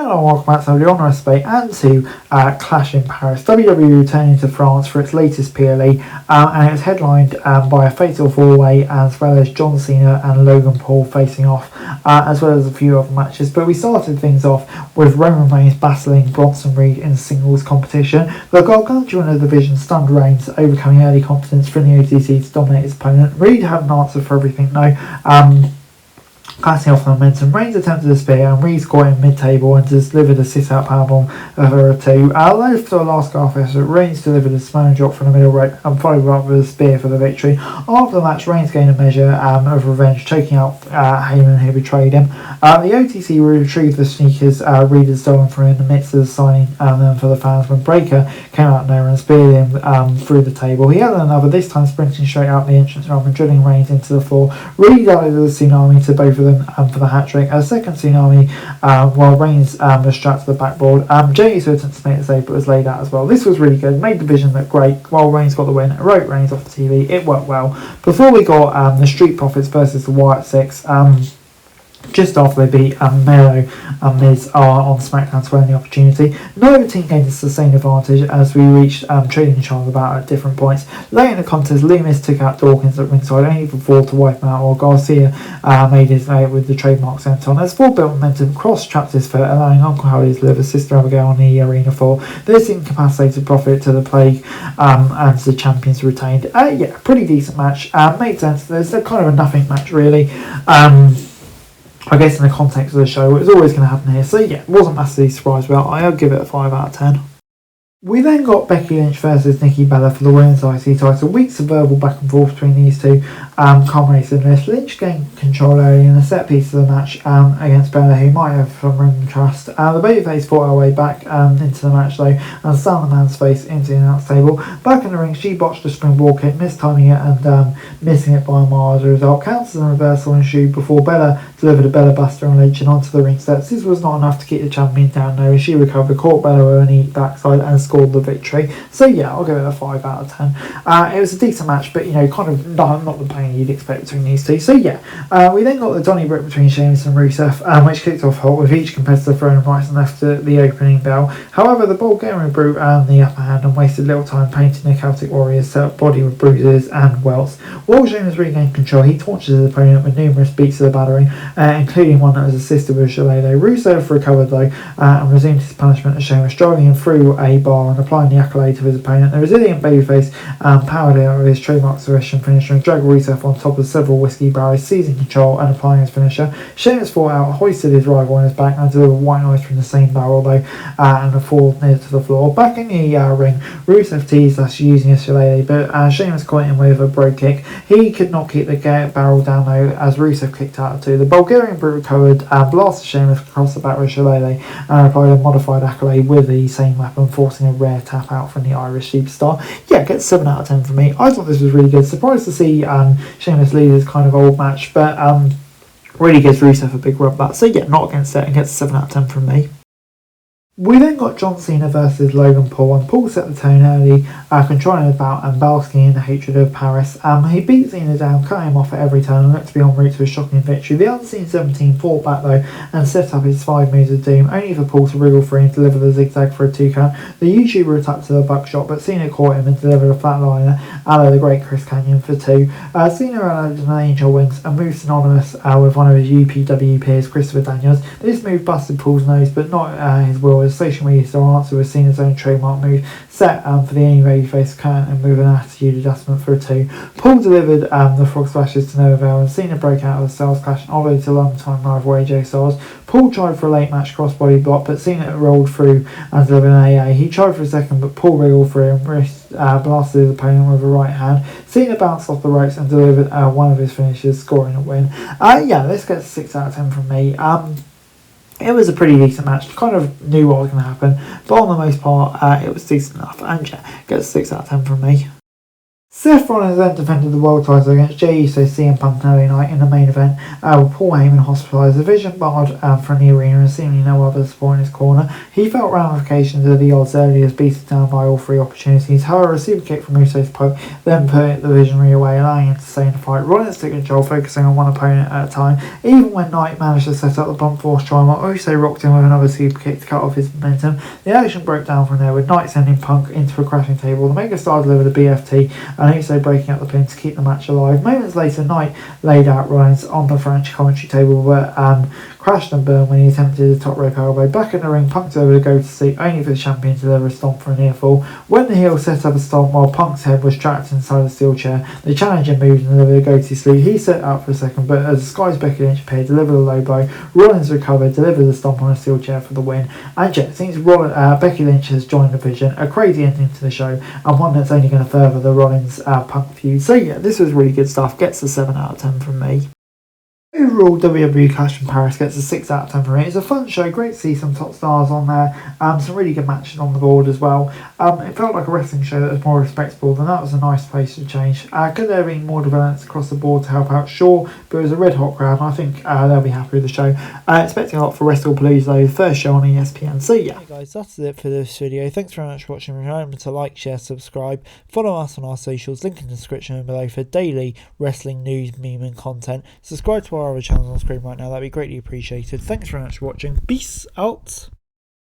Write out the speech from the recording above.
Hello and welcome back to the Honour Debate and to Clash in Paris. WWE returning to France for its latest PLE, and it was headlined by a fatal four-way, as well as John Cena and Logan Paul facing off, as well as a few other matches. But we started things off with Roman Reigns battling Bronson Reed in singles competition. The gargantuan of the division stunned Reigns, overcoming early confidence from the OTC to dominate his opponent. Reed had an answer for everything though. Passing off the momentum, Reigns attempted a spear and Reed scored in mid-table and delivered a sit-out powerbomb over a two. Left to a last scarf effort, Reigns delivered a smash drop from the middle rope and followed up with a spear for the victory. After the match, Reigns gained a measure of revenge, choking out Heyman, who betrayed him. The OTC retrieved the sneakers Reed had stolen from him in the midst of the signing them for the fans when Breaker came out there and speared him through the table. He had another, this time sprinting straight out the entrance ramp and drilling Reigns into the floor. Reed added the tsunami to both of them for the hat-trick. A second tsunami while Reigns was strapped to the backboard. Jey Uso attempted to make the save but was laid out as well. This was really good, made the vision look great while Reigns got the win. It wrote Reigns off the TV, it worked well. Before we got the Street Profits versus the Wyatt Six, just after they beat Melo and Miz on SmackDown to earn the opportunity. Neither team gained a sustained advantage as we reached trading each other about at different points. Late in the contest, Loomis took out Dawkins at ringside, only for Ford to wipe him out, while Garcia made his way with the trademark sent on. As Ford built momentum, Cross trapped his foot, allowing Uncle Howdy to deliver Sister Abigail on the arena floor. This incapacitated Profit to the Plague and the champions retained. Yeah, pretty decent match. Made sense. There's a kind of a nothing match really. I guess in the context of the show, it was always going to happen here. So yeah, wasn't massively surprised about. I'll give it a 5 out of 10. We then got Becky Lynch versus Nikki Bella for the Women's IC title. Weeks of verbal back and forth between these two culminated in this. Lynch gained control early in the set piece of the match against Bella, who might have some room to trust. The babyface fought her way back into the match though and slammed the man's face into the announce table. Back in the ring, she botched a springboard kick, mistiming it and missing it by a mile as a result. Counters and reversal ensued before Bella delivered a Bella Buster on Lynch and onto the ring steps. This was not enough to keep the champion down though, as she recovered, caught Bella with a knee backside and scored the victory. So yeah, I'll give it a 5 out of 10. It was a decent match, but you know, kind of not the pain you'd expect between these two. So yeah, we then got the Donnybrook between Sheamus and Rusev, which kicked off hot with each competitor throwing right and left at the opening bell. However, the Bulgarian Brute earned the upper hand and wasted little time painting the Celtic Warrior's body with bruises and welts. While Sheamus regained control, he tortured his opponent with numerous beats of the battering, including one that was assisted with Shillelagh. Rusev recovered though and resumed his punishment as Sheamus, driving him through a bar and applying the accolade to his opponent. The resilient babyface powered out with his trademark submission finisher and dragged Rusev on top of several whiskey barrels, seizing control and applying his finisher. Sheamus fought out, hoisted his rival on his back and delivered white noise from the same barrel though, and fall near to the floor. Back in the ring, Rusev teased us using his Shillelagh, but Sheamus caught him with a bro kick. He could not keep the barrel down though, as Rusev kicked out of two. The Bulgarian Brute recovered and blasted Sheamus across the back with Shillelagh and applied a modified accolade with the same weapon, forcing a rare tap out from the Irish superstar. Yeah, gets 7 out of 10 from me. I thought this was really good. Surprised to see Sheamus lose his kind of old match, but really gives Rusev a big rub back. So yeah, not against it and gets 7 out of 10 from me. We then got John Cena versus Logan Paul, and Paul set the tone early, controlling the bout and basking in the hatred of Paris. He beat Cena down, cut him off at every turn and looked to be en route to a shocking victory. The Unseen 17 fought back though and set up his 5 moves of doom, only for Paul to wriggle free and deliver the zigzag for a 2 count. The YouTuber attacked to the buckshot, but Cena caught him and delivered a flatliner, a la the great Chris Kanyon for 2. Cena added an angel wings, a move synonymous with one of his UPW peers, Christopher Daniels. This move busted Paul's nose, but not his will, as social media still answer with Cena's own trademark move, set for the only babyface current and with an attitude adjustment for a 2. Paul delivered the frog splashes to no avail, and Cena broke out of the Styles Clash and over to long-time rival AJ Styles. Paul tried for a late match crossbody block, but Cena rolled through and delivered an AA. He tried for a second, but Paul wriggled through and blasted his opponent with a right hand. Cena bounced off the ropes and delivered one of his finishes, scoring a win. Yeah, this gets 6 out of 10 from me. It was a pretty decent match. Kind of knew what was going to happen, but on the most part, it was decent enough. And yeah, gets 6 out of 10 from me. Seth Rollins then defended the world title against Jey Uso, CM Punk and LA Knight in the main event, with Paul Heyman hospitalised, the Vision barred from the arena and seemingly no other support in his corner. He felt ramifications of the odds early as beaten down by all three opportunities. However, a super kick from Uso's poke then put the Visionary away, allowing him to stay in the fight. Rollins took control, focusing on one opponent at a time. Even when Knight managed to set up the blunt force triangle, Uso rocked him with another super kick to cut off his momentum. The action broke down from there, with Knight sending Punk into a crashing table. The Megastar delivered a BFT, and Uso breaking up the pin to keep the match alive. Moments later, Knight laid out Rollins on the French commentary table, but crashed and burned when he attempted a top rope elbow. Back in the ring, Punk's over to go to sleep, only for the champion to deliver a stomp for a near fall. When the heel set up a stomp while Punk's head was trapped inside a steel chair, the challenger moved and delivered a go to sleep. He set up for a second, but as the Sky's Becky Lynch appeared, delivered a low blow. Rollins recovered, delivered a stomp on a steel chair for the win. And yeah, since Becky Lynch has joined the Vision, a crazy ending to the show, and one that's only going to further the Rollins Punk feud. So yeah, this was really good stuff. Gets a 7 out of 10 from me. Overall, WWE Clash in Paris gets a 6 out of 10 for me. It's a fun show, great to see some top stars on there, some really good matches on the board as well. It felt like a wrestling show that was more respectable, and that was a nice place to change. Could there have been more developments across the board to help out? Sure, but it was a red hot crowd, and I think they'll be happy with the show. Expecting a lot for WrestlePalooza though, the first show on ESPN. So yeah. Hey guys, that's it for this video. Thanks very much for watching. Remember to like, share, subscribe, follow us on our socials, link in the description below for daily wrestling news, meme and content. Subscribe to our other channels on screen right now, that'd be greatly appreciated. Thanks very much for watching. Peace out.